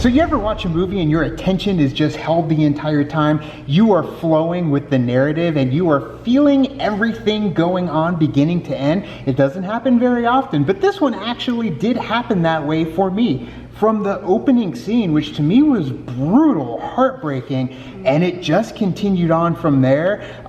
So you ever watch a movie and your attention is just held the entire time? You are flowing with the narrative and you are feeling everything going on beginning to end. It doesn't happen very often, but this one actually did happen that way for me. From the opening scene, which to me was brutal, heartbreaking, and it just continued on from there.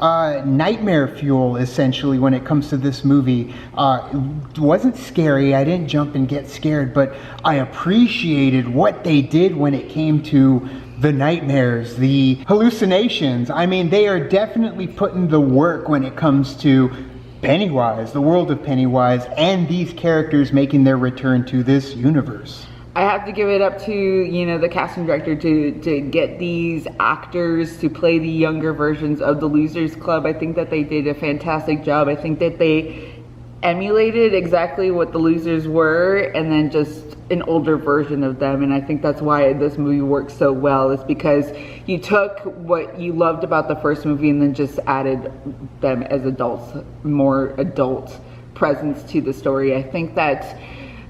Nightmare fuel, essentially, when it comes to this movie. It wasn't scary, I didn't jump and get scared, but I appreciated what they did when it came to the nightmares, the hallucinations. I mean, they are definitely putting the work when it comes to Pennywise, the world of Pennywise, and these characters making their return to this universe. I have to give it up to, you know, the casting director to get these actors to play the younger versions of the Losers Club. I think that they did a fantastic job. I think that they emulated exactly what the Losers were and then just an older version of them. And I think that's why this movie works so well, is because you took what you loved about the first movie and then just added them as adults, more adult presence to the story. I think that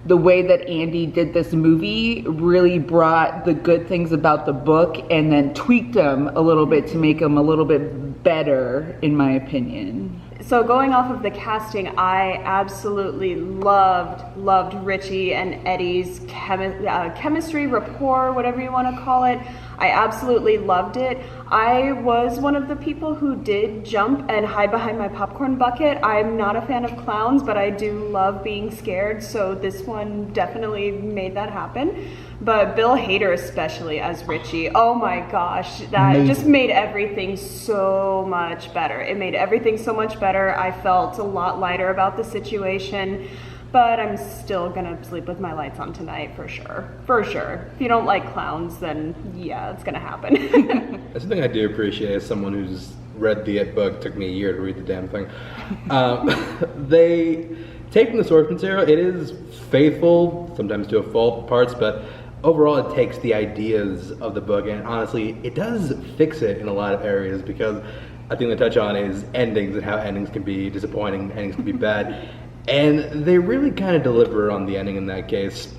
the way that Andy did this movie really brought the good things about the book and then tweaked them a little bit to make them a little bit better, in my opinion. So going off of the casting, I absolutely loved Richie and Eddie's chemistry, rapport, whatever you want to call it. I absolutely loved it. I was one of the people who did jump and hide behind my popcorn bucket. I'm not a fan of clowns, but I do love being scared, so this one definitely made that happen. But Bill Hader especially as Richie, oh my gosh, that just made everything so much better. It made everything so much better. I felt a lot lighter about the situation. But I'm still gonna sleep with my lights on tonight for sure. For sure. If you don't like clowns, then yeah, it's gonna happen. That's something I do appreciate as someone who's read the It book. It took me a year to read the damn thing. They take from the source material. It is faithful, sometimes to a fault parts, but overall it takes the ideas of the book, and honestly, it does fix it in a lot of areas, because I think they touch on is endings and how endings can be disappointing, endings can be bad. And they really kind of deliver on the ending in that case.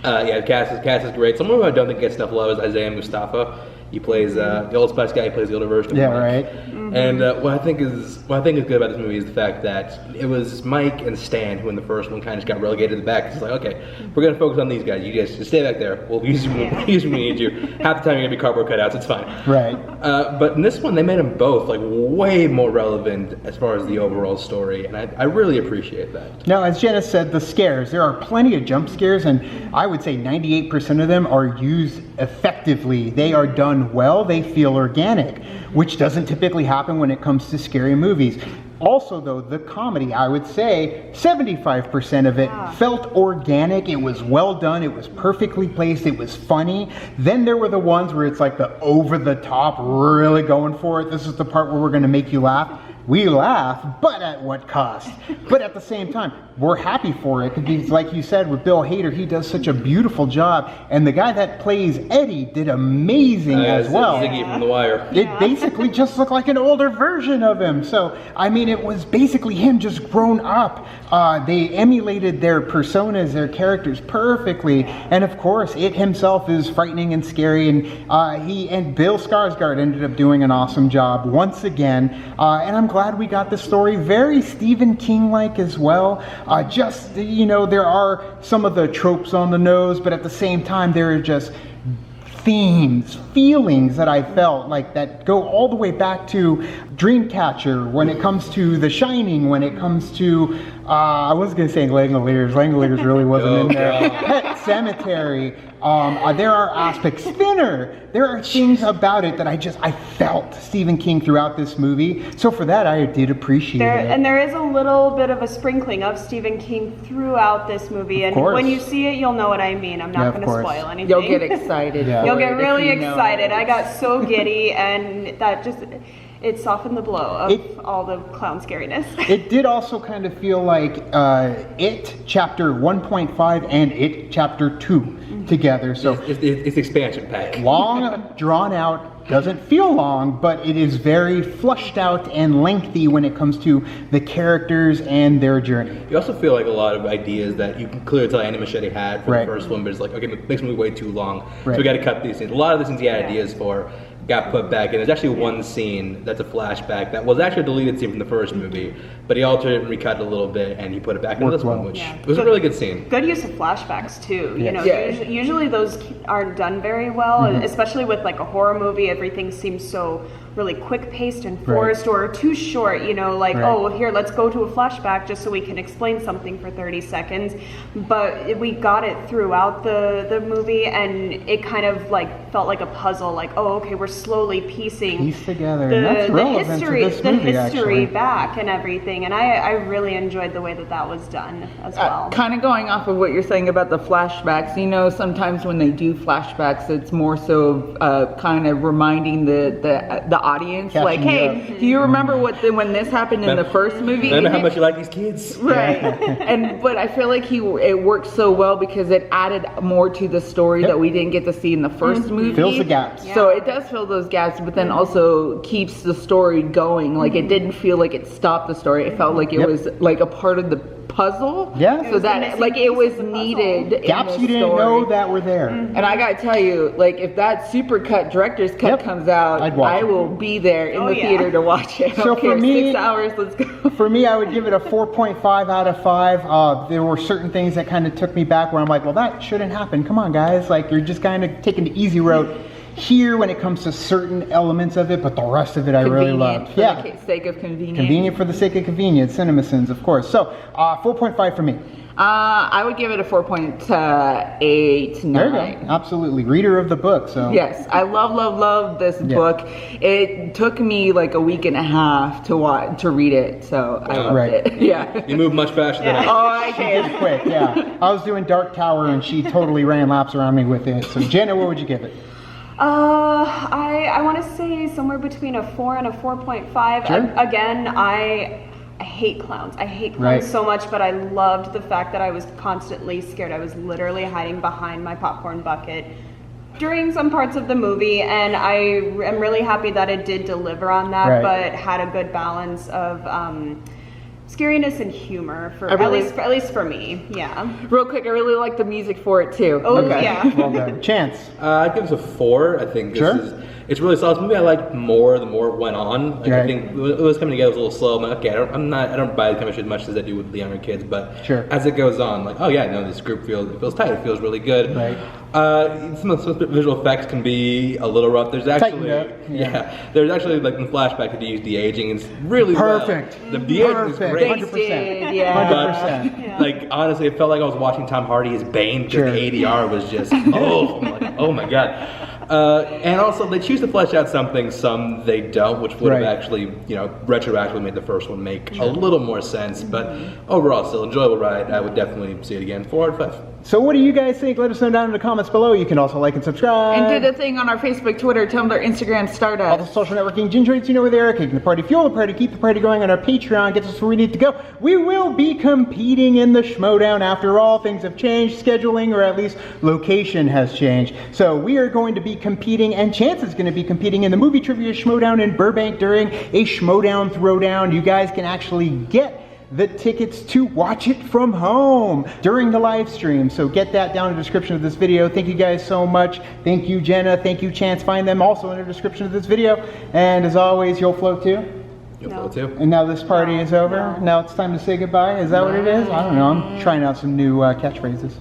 Yeah, cast is great. Someone who I don't think gets enough love is Isaiah Mustafa. He plays the Old Spice guy. He plays the older version of Mike. Right. Mm-hmm. And what I think is good about this movie is the fact that it was Mike and Stan who in the first one kind of just got relegated to the back. It's like, okay, we're gonna focus on these guys. You guys just stay back there. We'll use you when we need you. Half the time you're gonna be cardboard cutouts. It's fine. Right. But in this one, they made them both like way more relevant as far as the overall story, and I really appreciate that. Now, as Jenna said, the scares. There are plenty of jump scares, and I would say 98% of them are used effectively. They are done well. They feel organic, which doesn't typically happen when it comes to scary movies. Also, though, the comedy, I would say 75% of it felt organic. It was well done. It was perfectly placed. It was funny. Then there were the ones where it's like the over the top, really going for it. This is the part where we're going to make you laugh. We laugh, but at what cost? But at the same time, we're happy for it, because like you said, with Bill Hader, he does such a beautiful job, and the guy that plays Eddie did amazing as well. Ziggy from The Wire. It basically just looked like an older version of him. So, I mean, it was basically him just grown up. They emulated their personas, their characters perfectly, and of course, it himself is frightening and scary, and Bill Skarsgård ended up doing an awesome job once again, and I'm glad we got the story. Very Stephen King-like as well. Just, you know, there are some of the tropes on the nose, but at the same time, there are just themes, feelings that I felt like that go all the way back to Dreamcatcher, when it comes to The Shining, when it comes to, I was going to say Langoliers. Langoliers really wasn't in there. Pet Cemetery. There are aspects, Spinner. There are things about it that I felt Stephen King throughout this movie. So for that, I did appreciate it. And there is a little bit of a sprinkling of Stephen King throughout this movie. And when you see it, you'll know what I mean. I'm not going to spoil anything. You'll get excited. You'll get really excited. I got so giddy, and that just... It softened the blow of all the clown scariness. It did also kind of feel like It Chapter 1.5 and It Chapter 2 together. So it's expansion pack. Long, drawn out, doesn't feel long, but it is very flushed out and lengthy when it comes to the characters and their journey. You also feel like a lot of ideas that you can clearly tell Andy Machete had for Right. the first one, but it's like, okay, it makes the movie way too long, Right. so we got to cut these scenes. A lot of the scenes he had ideas for got put back in. There's actually one scene that's a flashback that was actually a deleted scene from the first movie, but he altered it and recut it a little bit, and he put it back in Worked this one, well. which Yeah. was a really good scene. Good use of flashbacks too. You Yes. know, Yeah. usually those aren't done very well, Mm-hmm. especially with like a horror movie. Everything seems so really quick paced and Right. forced or too short. You know, like Right. oh, well, here, let's go to a flashback just so we can explain something for 30 seconds. But we got it throughout the movie, and it kind of like felt like a puzzle. Like oh, okay, we're slowly piecing Piece together, and that's the relevant to history, this the movie, history actually. back and everything. And I really enjoyed the way that was done as well. Kind of going off of what you're saying about the flashbacks, you know, sometimes when they do flashbacks, it's more so kind of reminding the audience, Catching like, you hey, up. do you remember when this happened in the first movie? Remember And how it- much you like these kids? Right, but I feel like it worked so well because it added more to the story Yep. that we didn't get to see in the 1st movie. Fills the gaps. So it does fill those gaps, but then also keeps the story going. Like it didn't feel like it stopped the story. It felt like it Yep. was like a part of the puzzle. Yeah. It So was the that missing like piece it was of the puzzle. needed. in Gaps the you didn't story. know that were there. And I gotta tell you, like if that supercut director's cut Yep. comes out, I'd watch I it. will be there in Oh, the yeah. theater to watch it. I So don't for care. me- 6 hours, let's go. For me, I would give it a 4.5 out of 5. There were certain things that kind of took me back where I'm like, well, that shouldn't happen. Come on, guys. Like, you're just kind of taking the easy road here when it comes to certain elements of it, but the rest of it I really Convenient loved. for Yeah. the sake of convenience. Convenient for the sake of convenience. CinemaSins, of course. So, 4.5 for me. I would give it a 4.89. There you go. Absolutely. Reader of the book, so. Yes, I love this Yeah. book. It took me like a week and a half to read it, so I loved Right. it. Yeah. You move much faster than I do. Oh, I can. Quick, yeah. I was doing Dark Tower and she totally ran laps around me with it. So, Jenna, what would you give it? I want to say somewhere between a 4 and a 4.5. Sure. Again, I hate clowns. I hate clowns Right. so much, but I loved the fact that I was constantly scared. I was literally hiding behind my popcorn bucket during some parts of the movie, and I am really happy that it did deliver on that, Right. but had a good balance of scariness and humor for I really- at least for me. Yeah. Real quick, I really like the music for it too. Oh Okay. yeah. Well done. Chance. I'd give this a 4. I think this Sure. it's really solid. It's a movie I liked more the more it went on. Like, I Right. think it was coming together, it was a little slow. I'm like, okay, I don't buy the chemistry as much as I do with the younger kids, but Sure. as it goes on, like, oh yeah, no, this group feels tight. It feels really good. Right. Some of the visual effects can be a little rough. There's actually, Tightened up, yeah. there's actually like in flashback they use de aging. It's really Perfect. Well. The de aging is Perfect. great. 100%. Yeah. 100%. Yeah. Like honestly, it felt like I was watching Tom Hardy as Bane because Sure. the ADR was just oh, I'm like, oh my god. And also they choose to flesh out something, some they don't, which would Right. have actually retroactively made the first one make a little more sense. But overall, still enjoyable ride. I would definitely see it again. 4 out of 5. So what do you guys think? Let us know down in the comments below. You can also like and subscribe. And do the thing on our Facebook, Twitter, Tumblr, Instagram, all the Stardust. social networking ginger eats, you know where they are. Kicking the party, fuel the party, keep the party going on our Patreon. Gets us where we need to go. We will be competing in the Schmoedown. After all, things have changed. Scheduling, or at least location, has changed. So we are going to be competing, and Chance is going to be competing in the movie trivia Schmoedown in Burbank during a Schmoedown Throwdown. You guys can actually get the tickets to watch it from home during the live stream. So get that down in the description of this video. Thank you guys so much. Thank you, Jenna. Thank you, Chance. Find them also in the description of this video. And as always, you'll float too. You'll No. feel it too. And now this party is over. No. Now it's time to say goodbye. Is that what it is? I don't know. I'm trying out some new catchphrases.